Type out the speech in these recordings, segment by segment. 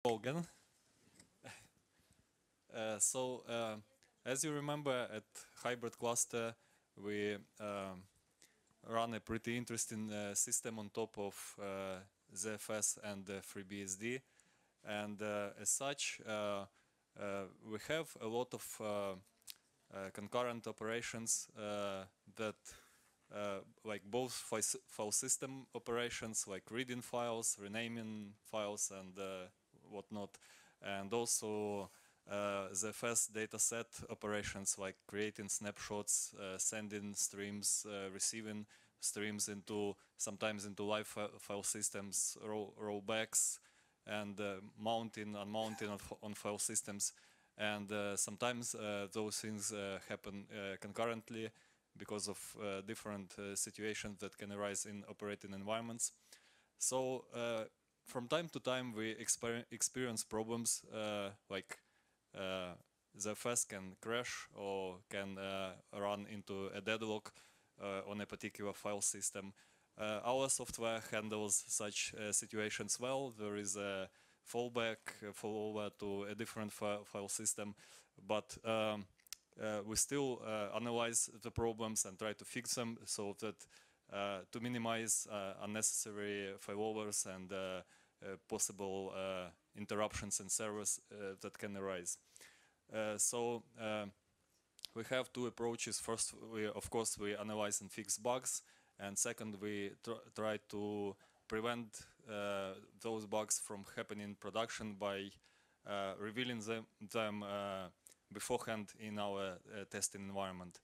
Again. As you remember, at HybridCluster, we run a pretty interesting system on top of ZFS and FreeBSD. And as such, we have a lot of concurrent operations that like both file system operations, like reading files, renaming files, and whatnot, and also ZFS dataset operations like creating snapshots, sending streams, receiving streams into sometimes into live file systems, rollbacks, and mounting, unmounting on file systems. And sometimes those things happen concurrently because of different situations that can arise in operating environments. So from time to time we experience problems like the FS can crash or can run into a deadlock on a particular file system. Our software handles such situations well. There is a fallback, fallover to a different file system, but we still analyze the problems and try to fix them so that to minimize unnecessary failovers and possible interruptions in service that can arise. We have two approaches. First, of course, we analyze and fix bugs, and second, we try to prevent those bugs from happening in production by revealing them beforehand in our testing environment.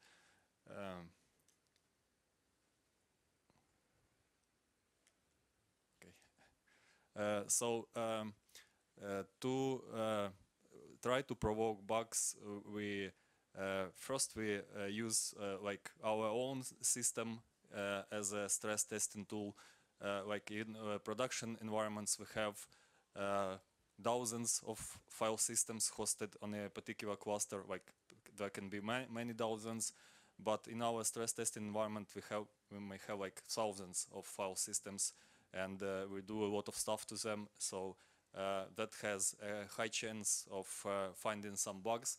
To try to provoke bugs, we first use like our own system as a stress testing tool. Like in production environments, we have thousands of file systems hosted on a particular cluster. Like there can be many thousands, but in our stress testing environment, we may have like thousands of file systems, and we do a lot of stuff to them. So that has a high chance of finding some bugs.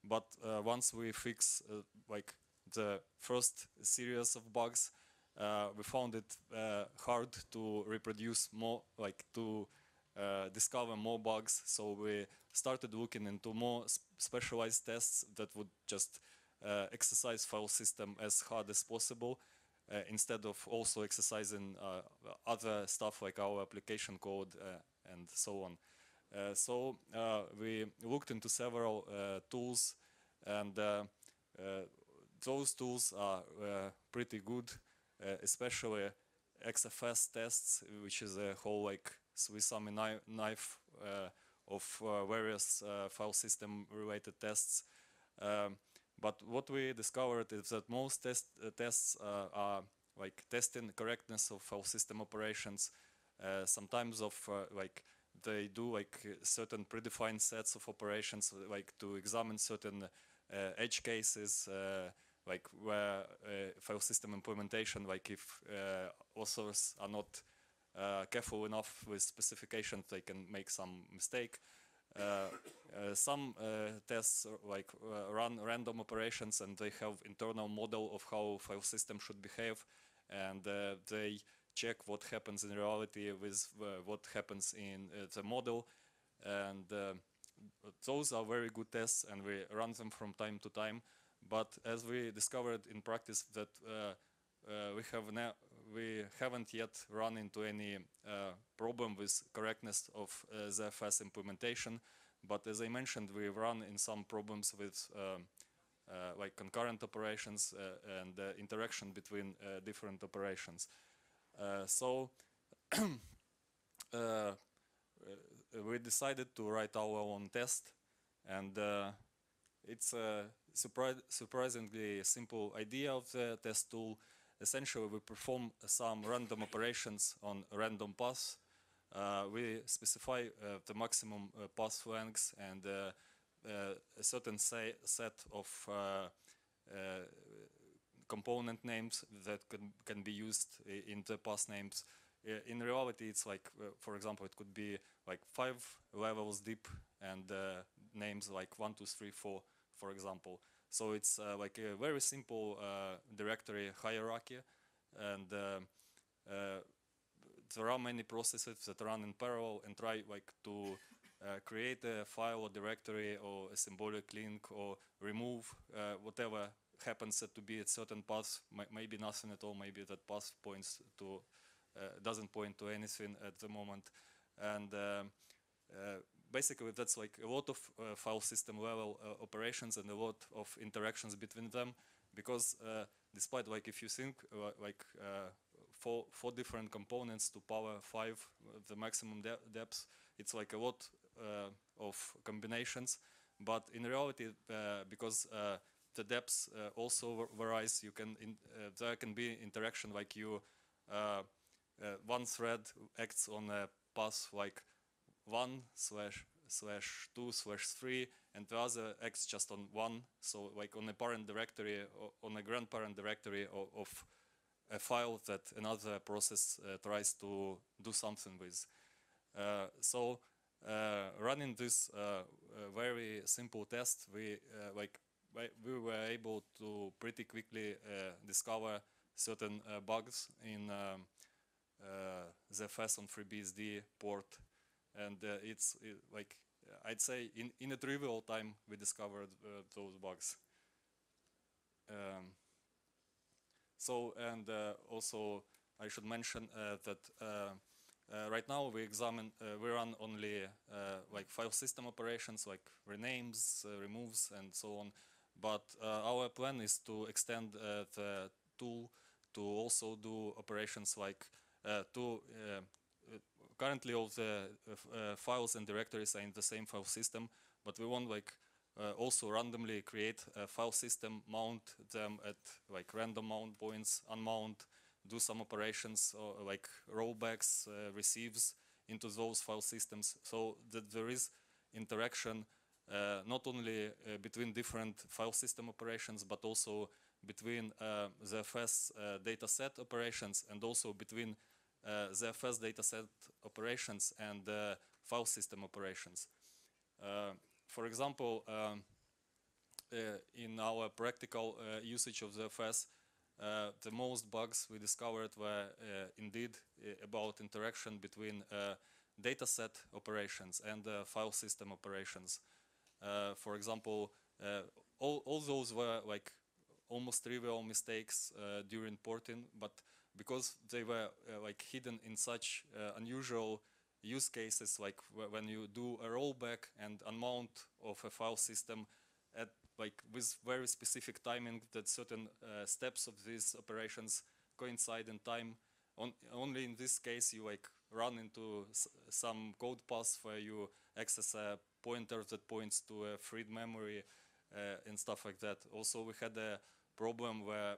But once we fix like the first series of bugs, we found it hard to reproduce more, like to discover more bugs. So we started looking into more specialized tests that would just exercise file system as hard as possible, instead of also exercising other stuff like our application code and so on. We looked into several tools, and those tools are pretty good, especially XFS tests, which is a whole like Swiss Army knife of various file system related tests. But what we discovered is that most tests are like testing correctness of file system operations. Sometimes like they do like certain predefined sets of operations, like to examine certain edge cases, like where file system implementation, like if authors are not careful enough with specifications, they can make some mistake. Some tests like run random operations, and they have internal model of how file system should behave, and they check what happens in reality with what happens in the model. And those are very good tests, and we run them from time to time. But as we discovered in practice that we haven't yet run into any problem with correctness of the ZFS implementation. But as I mentioned, we run in some problems with like concurrent operations and interaction between different operations. We decided to write our own test, and it's a surprisingly simple idea of the test tool. Essentially, we perform some random operations on random paths. We specify the maximum path lengths and a certain set of component names that can be used in the path names. in reality, it's like, for example, it could be like 5 levels deep and names like 1, 2, 3, 4, for example. So it's like a very simple directory hierarchy, and there are many processes that run in parallel and try like to create a file or directory or a symbolic link or remove whatever happens to be a certain path, maybe nothing at all, maybe that path points to doesn't point to anything at the moment, and basically that's like a lot of file system level operations and a lot of interactions between them, because despite, like, if you think like four different components to power 5 the maximum depth, it's like a lot of combinations, but in reality because the depth also varies, you can there can be interaction, like you one thread acts on a path like 1//2/3, and the other acts just on 1, so like on a parent directory or on a grandparent directory of a file that another process tries to do something with. So running this very simple test, we were able to pretty quickly discover certain bugs in ZFS on FreeBSD port, and it's like, I'd say in a trivial time we discovered those bugs. So, and also I should mention that right now we run only like file system operations like renames, removes, and so on. But our plan is to extend the tool to also do operations like currently all the files and directories are in the same file system, but we want like also randomly create a file system, mount them at like random mount points, unmount, do some operations like rollbacks, receives into those file systems, so that there is interaction not only between different file system operations, but also between the FS dataset operations, and also between the FS dataset operations and file system operations. For example, in our practical usage of the FS, the most bugs we discovered were indeed about interaction between dataset operations and file system operations. For example, all those were like almost trivial mistakes during porting, but because they were like hidden in such unusual use cases, like when you do a rollback and unmount of a file system at like with very specific timing, that certain steps of these operations coincide in time. Only in this case you like run into some code path where you access a pointer that points to a freed memory and stuff like that. Also, we had a problem where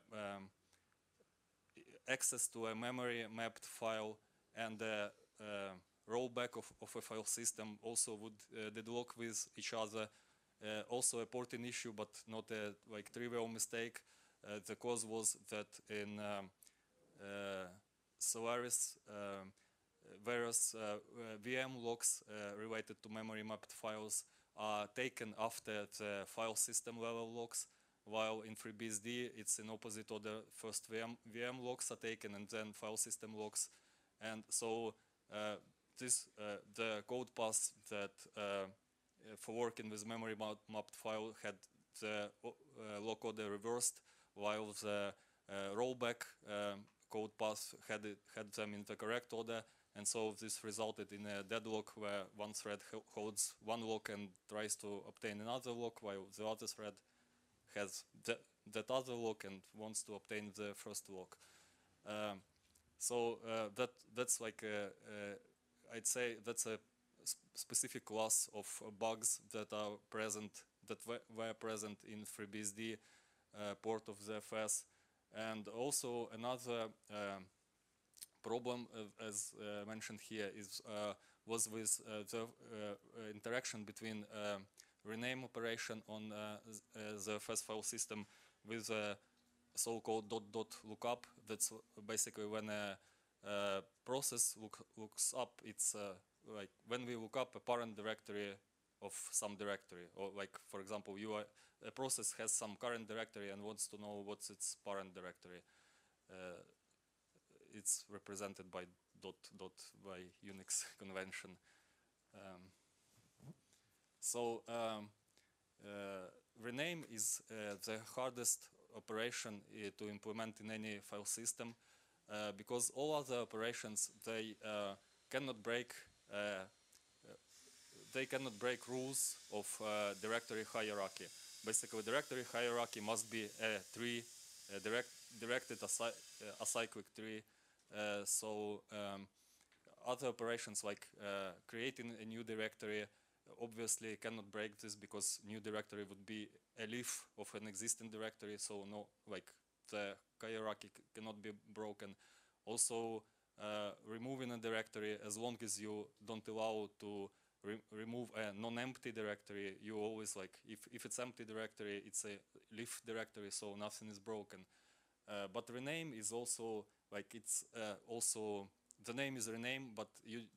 access to a memory mapped file and the rollback of a file system also would deadlock with each other. Also a porting issue, but not a like trivial mistake. The cause was that in Solaris various VM locks related to memory mapped files are taken after the file system level locks, while in FreeBSD it's in opposite order. First VM locks are taken and then file system locks, and so the code path that for working with memory mapped file had the lock order reversed, while the rollback code path had them in the correct order, and so this resulted in a deadlock where one thread holds one lock and tries to obtain another lock, while the other thread has that other lock and wants to obtain the first lock. So that's like I'd say that's a specific class of bugs that are present, that were present in FreeBSD port of the FS. And also another problem, as mentioned here, was with the interaction between rename operation on the FS file system with a so-called dot lookup. That's basically when a process looks up its like when we look up a parent directory of some directory, or like for example, a process has some current directory and wants to know what's its parent directory. It's represented by dot by Unix convention. So rename is the hardest operation to implement in any file system because all other operations cannot break rules of directory hierarchy. Basically, directory hierarchy must be a tree, directed acyclic tree. So other operations like creating a new directory obviously cannot break this because new directory would be a leaf of an existing directory. So no, like the hierarchy cannot be broken. Also, removing a directory, as long as you don't allow to remove a non-empty directory, you always like, if it's empty directory, it's a leaf directory, so nothing is broken. But rename is also like, it's also, the name is rename, but you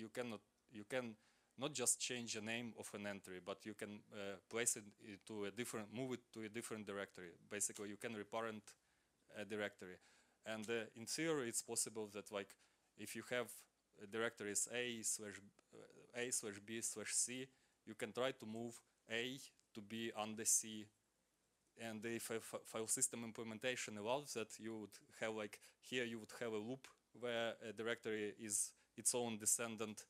can not just change the name of an entry, but you can place it to a different, move it to a different directory. Basically, you can reparent a directory. And in theory, it's possible that like, if you have directories A/B/C, you can try to move A to be under C. And if a file system implementation allows that, you would have like, here you would have a loop where a directory is its own descendant,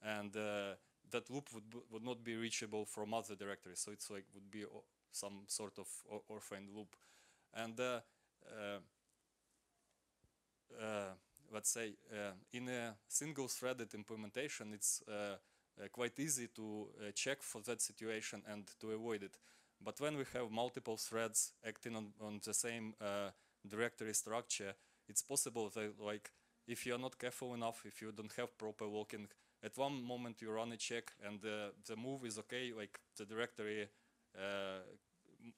and that loop would not be reachable from other directories. So it's like, would be some sort of orphaned loop. And let's say in a single threaded implementation, it's quite easy to check for that situation and to avoid it. But when we have multiple threads acting on the same directory structure, it's possible that like, if you're not careful enough, if you don't have proper locking, at one moment you run a check and the move is okay, like the directory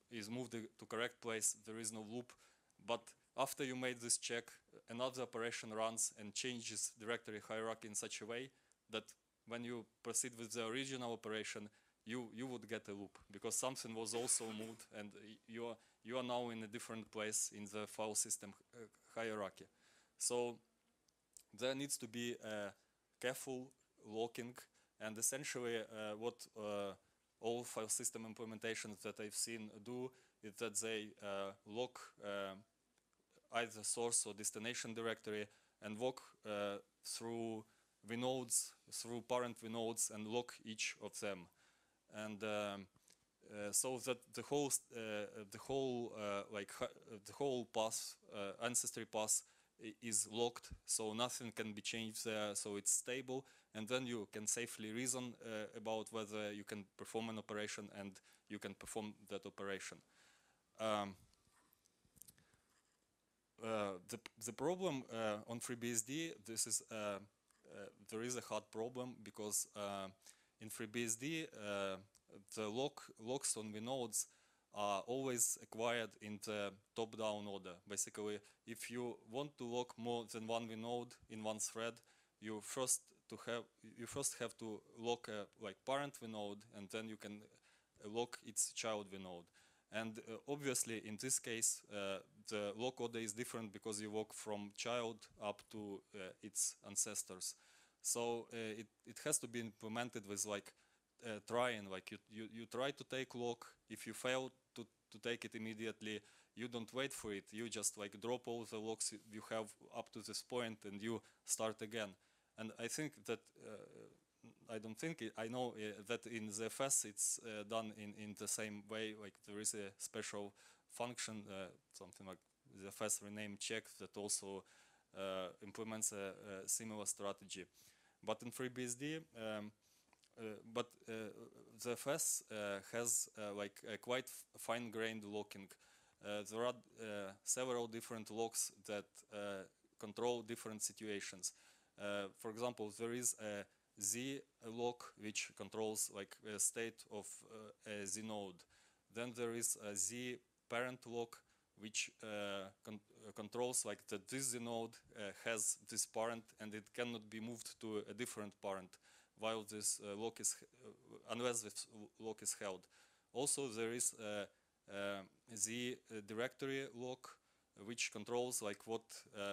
is moved to correct place, there is no loop. But after you made this check, another operation runs and changes directory hierarchy in such a way that when you proceed with the original operation, you would get a loop because something was also moved, and you are now in a different place in the file system hierarchy. So there needs to be a careful locking, and essentially what all file system implementations that I've seen do is that they lock either source or destination directory and walk through vnodes, through parent vnodes, and lock each of them. And so that the whole path, ancestry path, is locked, so nothing can be changed there, so it's stable, and then you can safely reason about whether you can perform an operation, and you can perform that operation. The problem on FreeBSD, there is a hard problem because in FreeBSD the locks on vnodes are always acquired in the top-down order. Basically, if you want to lock more than one vnode in one thread, you first have to lock a like parent vnode, and then you can lock its child vnode. And obviously, in this case, the lock order is different because you lock from child up to its ancestors. So it has to be implemented with like trying, like you try to take lock. If you fail to take it immediately, you don't wait for it. You just like drop all the locks you have up to this point, and you start again. And I think that I know that in ZFS it's done in the same way. Like there is a special function, something like ZFS rename check, that also implements a similar strategy. But in FreeBSD, ZFS has like a quite fine-grained locking. There are several different locks that control different situations. For example, there is a Z lock which controls like a state of a Z node. Then there is a Z parent lock which controls like that this node has this parent and it cannot be moved to a different parent while this lock is unless this lock is held. Also, there is the directory lock, which controls like what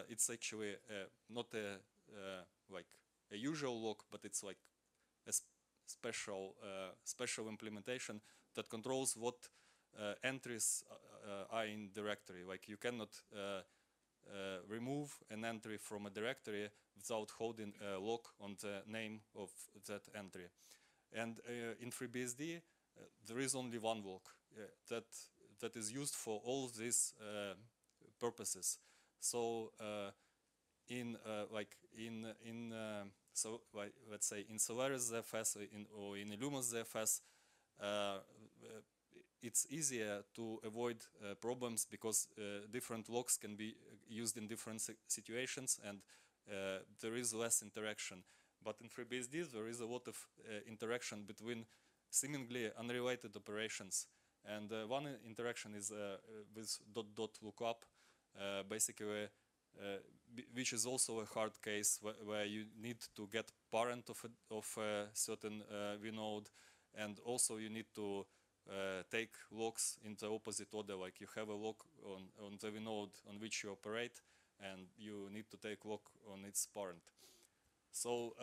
it's actually not a like a usual lock, but it's like a special implementation that controls what entries are in directory. Like you cannot remove an entry from a directory without holding a lock on the name of that entry. And in FreeBSD, there is only one lock that is used for all these purposes. So so like let's say in Solaris ZFS or in Illumos ZFS, it's easier to avoid problems because different locks can be used in different situations and there is less interaction. But in FreeBSD there is a lot of interaction between seemingly unrelated operations. And one interaction is with dot lookup, basically, which is also a hard case where you need to get parent of a certain vnode, and also you need to take locks in the opposite order. Like you have a lock on the vnode on which you operate, and you need to take lock on its parent. So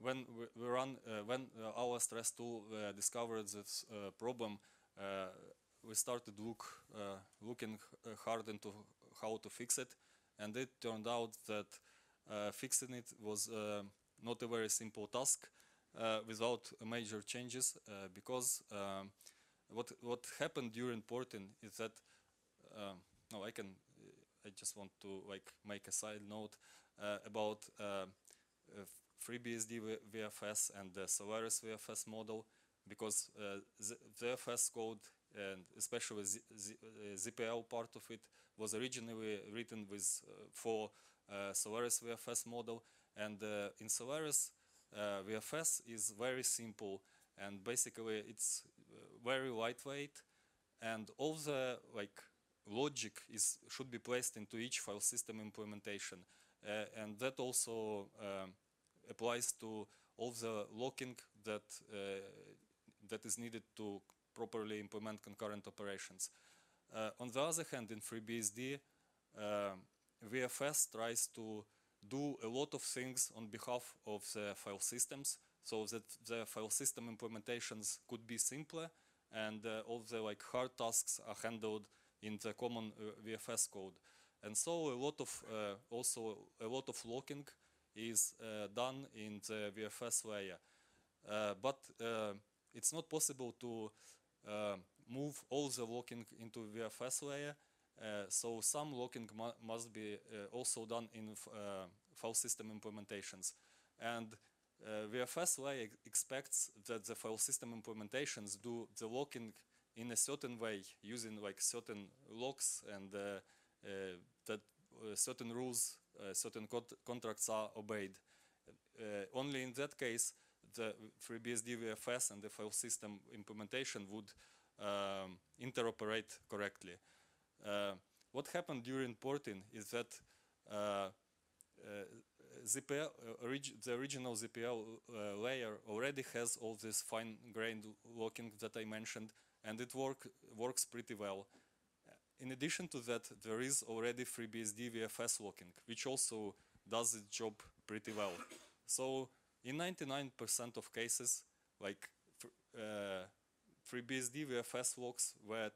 when we run, when our stress tool discovered this problem, we started looking hard into how to fix it, and it turned out that fixing it was not a very simple task without major changes, because what happened during porting is that I just want to like make a side note about FreeBSD VFS and the Solaris VFS model, because the VFS code, and especially ZPL part of it, was originally written with for Solaris VFS model, and in Solaris VFS is very simple, and basically it's very lightweight, and all the like logic should be placed into each file system implementation, and that also applies to all the locking that is needed to properly implement concurrent operations. On the other hand, in FreeBSD, VFS tries to do a lot of things on behalf of the file systems, so that the file system implementations could be simpler, and all the like hard tasks are handled in the common VFS code. And so also a lot of locking is done in the VFS layer, but it's not possible to move all the locking into VFS layer. So some locking must be also done in file system implementations, and VFS layer expects that the file system implementations do the locking in a certain way, using like certain locks, and that certain rules, certain contracts are obeyed. Only in that case, the FreeBSD VFS and the file system implementation would interoperate correctly. What happened during porting is that the original ZPL layer already has all this fine-grained locking that I mentioned, and it works pretty well. In addition to that, there is already FreeBSD VFS locking, which also does its job pretty well. So in 99% of cases, like FreeBSD VFS locks were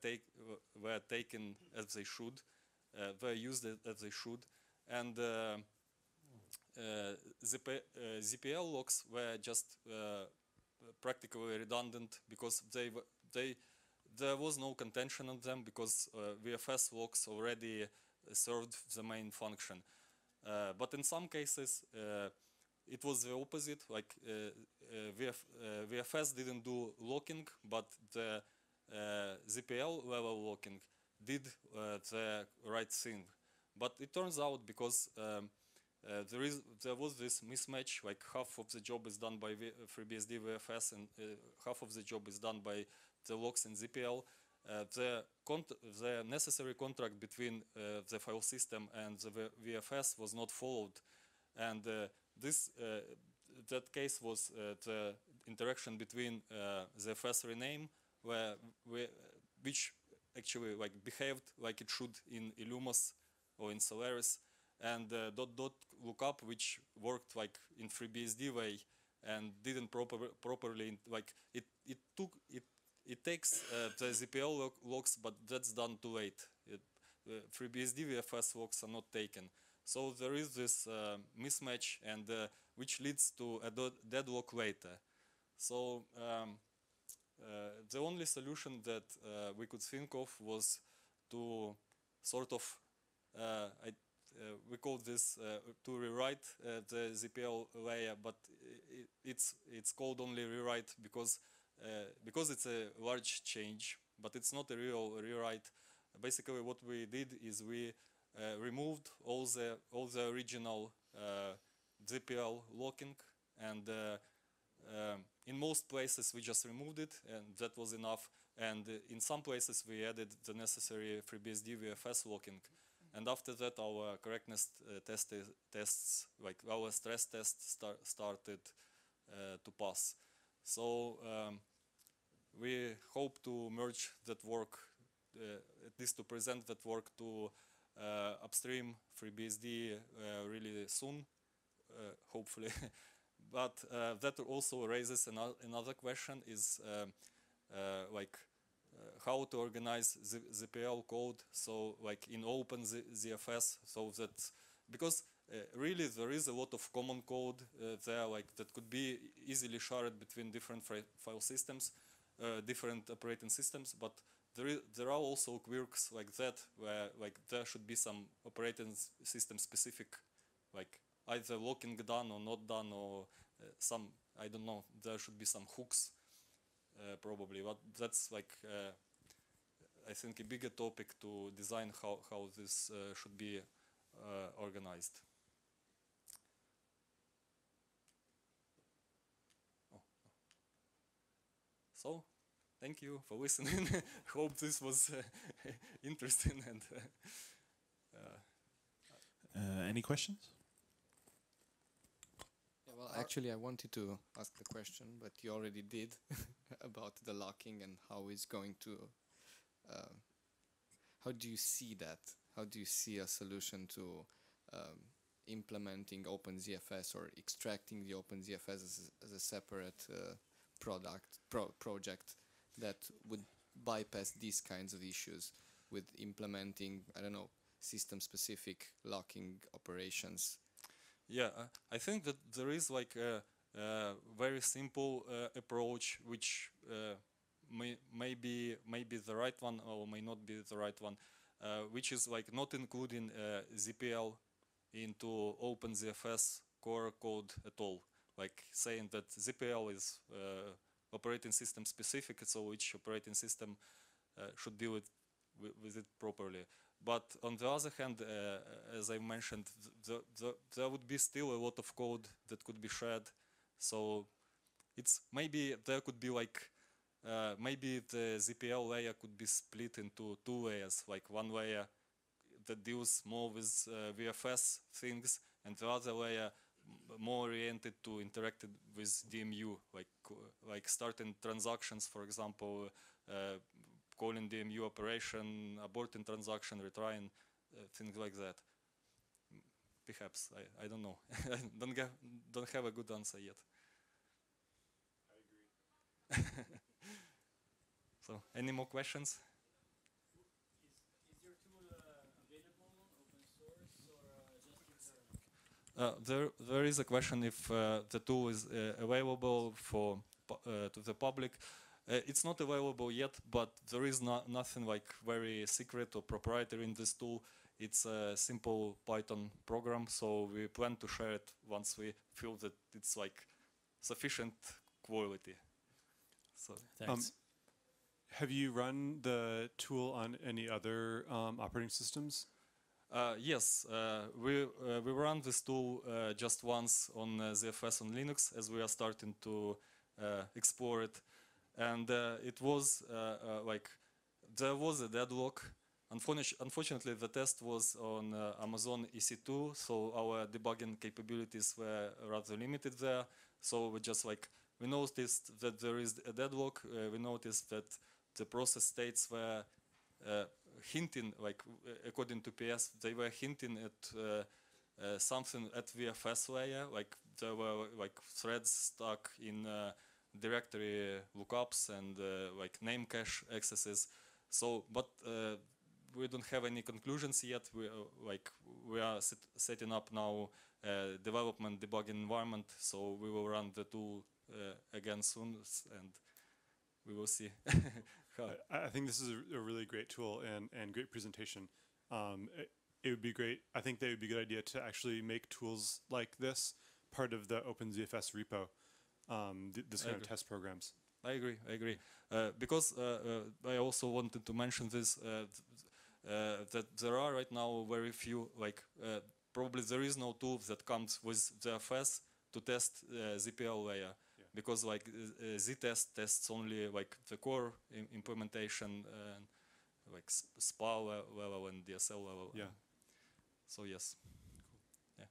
taken as they should, were used as they should, and ZPL locks were just practically redundant, because there was no contention on them, because VFS locks already served the main function. But in some cases, it was the opposite. Like VFS didn't do locking, but the ZPL level locking did the right thing. But it turns out, because there was this mismatch, like half of the job is done by FreeBSD VFS and half of the job is done by the logs in ZPL. The necessary contract between the file system and the VFS was not followed, and that case was the interaction between the FS rename, which actually like behaved like it should in Illumos or in Solaris, and dot lookup, which worked like in FreeBSD way and didn't properly like it takes the ZPL logs, but that's done too late. FreeBSD VFS logs are not taken, so there is this mismatch, and which leads to a deadlock later. So the only solution that we could think of was to sort of we call this to rewrite the ZPL layer, but it's called only rewrite because it's a large change, but it's not a real rewrite. Basically, what we did is we removed all the original ZPL locking, and in most places we just removed it, and that was enough. And in some places we added the necessary FreeBSD VFS locking. And after that, our correctness tests, like our stress tests, started to pass. So we hope to merge that work, at least to present that work to upstream FreeBSD really soon, hopefully. But that also raises another question: is how to organize ZPL code, so like in open ZFS, so that because really there is a lot of common code there, like that could be easily shared between different file systems, different operating systems, but there are also quirks like that, where like there should be some operating system specific, like either locking done or not done, or some, I don't know, there should be some hooks probably, but that's like I think a bigger topic to design how this should be organized. Oh. So, thank you for listening. Hope this was interesting. And any questions? Yeah, well, actually, I wanted to ask the question, but you already did about the locking and how it's going to. How do you see that? How do you see a solution to implementing OpenZFS or extracting the OpenZFS as a separate project that would bypass these kinds of issues with implementing, I don't know, system-specific locking operations? Yeah, I think that there is like a very simple approach, which may be the right one or may not be the right one, which is like not including ZPL into OpenZFS core code at all. Like saying that ZPL is operating system specific, so each operating system should deal with it properly. But on the other hand, as I mentioned, there would be still a lot of code that could be shared. So it's maybe there could be like maybe the ZPL layer could be split into two layers, like one layer that deals more with VFS things, and the other layer more oriented to interacting with DMU, like starting transactions, for example, calling DMU operation, aborting transaction, retrying, things like that. Perhaps, I don't know. I don't have a good answer yet. I agree. So, any more questions? Is your tool available open source or just internal? There is a question if the tool is available to the public. It's not available yet, but there is nothing like very secret or proprietary in this tool. It's a simple Python program, so we plan to share it once we feel that it's like sufficient quality. So Thanks. Have you run the tool on any other operating systems? Yes, we run this tool just once on ZFS on Linux as we are starting to explore it, and it was like there was a deadlock. Unfortunately, the test was on Amazon EC2, so our debugging capabilities were rather limited there. So we noticed that there is a deadlock. We noticed that the process states were hinting, like according to PS, they were hinting at something at VFS layer, like there were like threads stuck in directory lookups and like name cache accesses. So, but we don't have any conclusions yet. We are setting up now development debugging environment, so we will run the tool again soon, and we will see. I think this is a really great tool and great presentation. It would be great. I think that it would be a good idea to actually make tools like this part of the OpenZFS repo, this kind of test programs. I agree. Because I also wanted to mention this, that there are right now very few, probably there is no tool that comes with ZFS to test ZPL layer. Yeah. Because Z-test tests only like the core implementation, like SPA level and DSL level. Yeah. So yes. Cool. Yeah.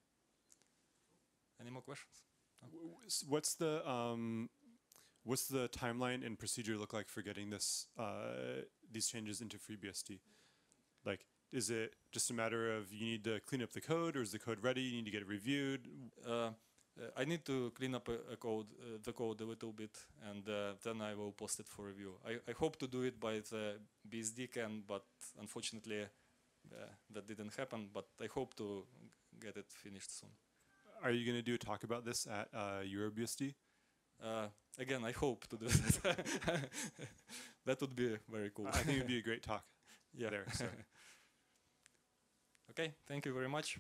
Any more questions? No? What's the timeline and procedure look like for getting this these changes into FreeBSD? Like, is it just a matter of you need to clean up the code, or is the code ready? You need to get it reviewed. I need to clean up the code a little bit, and then I will post it for review. I hope to do it by the BSD can, but unfortunately that didn't happen. But I hope to get it finished soon. Are you going to do a talk about this at EuroBSD? Again, I hope to do that. That would be very cool. I think it would be a great talk. Yeah. There. So. Okay, thank you very much.